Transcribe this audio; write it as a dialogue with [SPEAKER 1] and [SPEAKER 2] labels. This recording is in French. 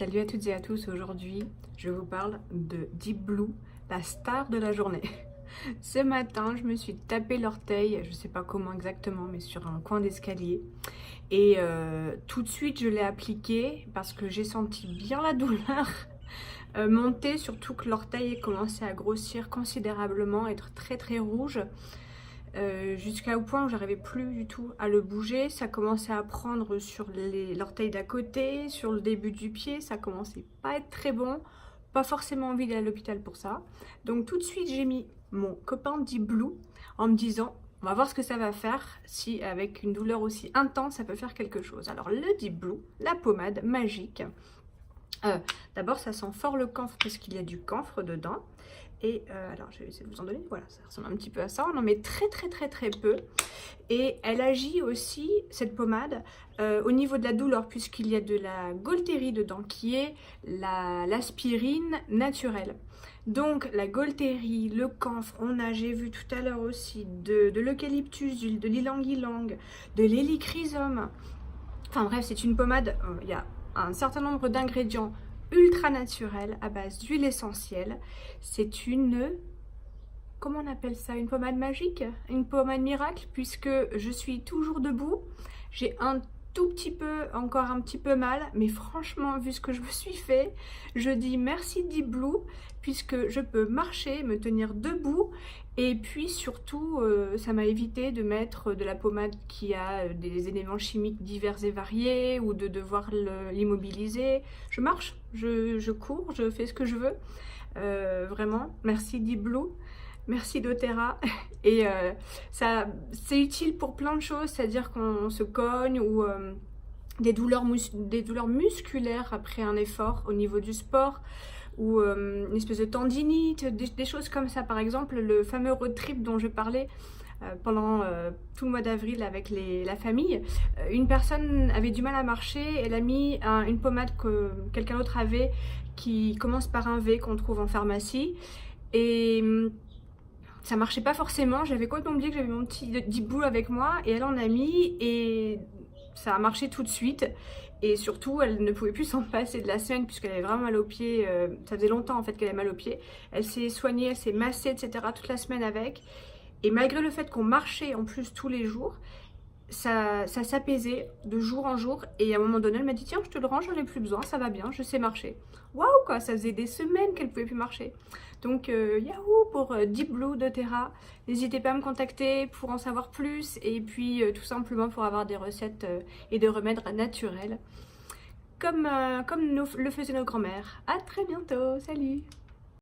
[SPEAKER 1] Salut à toutes et à tous, aujourd'hui je vous parle de Deep Blue, la star de la journée. Ce matin je me suis tapé l'orteil, je sais pas comment exactement, mais sur un coin d'escalier. Et tout de suite je l'ai appliqué parce que j'ai senti bien la douleur monter, surtout que l'orteil commençait à grossir considérablement, être très rouge. Jusqu'au point où j'arrivais plus du tout à le bouger. Ça commençait à prendre sur l'orteil d'à côté, sur le début du pied, ça commençait pas à être très bon, pas forcément envie d'aller à l'hôpital pour ça. Donc tout de suite j'ai mis mon copain Deep Blue en me disant on va voir ce que ça va faire, si avec une douleur aussi intense ça peut faire quelque chose. Alors le Deep Blue, la pommade magique, d'abord ça sent fort le camphre parce qu'il y a du camphre dedans. Et alors je vais essayer de vous en donner, voilà, ça ressemble un petit peu à ça, on en met très peu. Et elle agit aussi, cette pommade, au niveau de la douleur, puisqu'il y a de la Gaultérie dedans, qui est l'aspirine naturelle. Donc la Gaultérie, le camphre, j'ai vu tout à l'heure aussi de l'eucalyptus, de l'ylang-ylang, de l'hélichrysum. Enfin bref, c'est une pommade, il y a un certain nombre d'ingrédients ultra naturel à base d'huile essentielle. C'est une, comment on appelle ça, une pommade magique, une pommade miracle, puisque je suis toujours debout. J'ai un tout petit peu, encore un petit peu mal, mais franchement, vu ce que je me suis fait, je dis merci Deep Blue, puisque je peux marcher, me tenir debout, et puis surtout, ça m'a évité de mettre de la pommade qui a des éléments chimiques divers et variés, ou de devoir l'immobiliser. Je marche, je cours, je fais ce que je veux. Vraiment, merci Deep Blue. Merci doTERRA. Et c'est utile pour plein de choses, c'est-à-dire qu'on se cogne ou des douleurs musculaires après un effort au niveau du sport, ou une espèce de tendinite, des choses comme ça. Par exemple, le fameux road trip dont je parlais pendant tout le mois d'avril avec la famille, une personne avait du mal à marcher, elle a mis une pommade que quelqu'un d'autre avait qui commence par un V qu'on trouve en pharmacie, et ça marchait pas forcément. J'avais complètement oublié que j'avais mon petit Deep Blue avec moi, et elle en a mis et ça a marché tout de suite. Et surtout, elle ne pouvait plus s'en passer de la semaine puisqu'elle avait vraiment mal aux pieds. Ça faisait longtemps en fait qu'elle avait mal aux pieds. Elle s'est soignée, elle s'est massée, etc. toute la semaine avec. Et malgré le fait qu'on marchait en plus tous les jours, ça s'apaisait de jour en jour. Et à un moment donné, elle m'a dit tiens, je te le rends, j'en ai plus besoin, ça va bien, je sais marcher. Waouh quoi, ça faisait des semaines qu'elle pouvait plus marcher. Donc yahoo pour Deep Blue doTERRA. N'hésitez pas à me contacter pour en savoir plus, et puis tout simplement pour avoir des recettes et des remèdes naturels comme le faisaient nos grands-mères. À très bientôt, salut!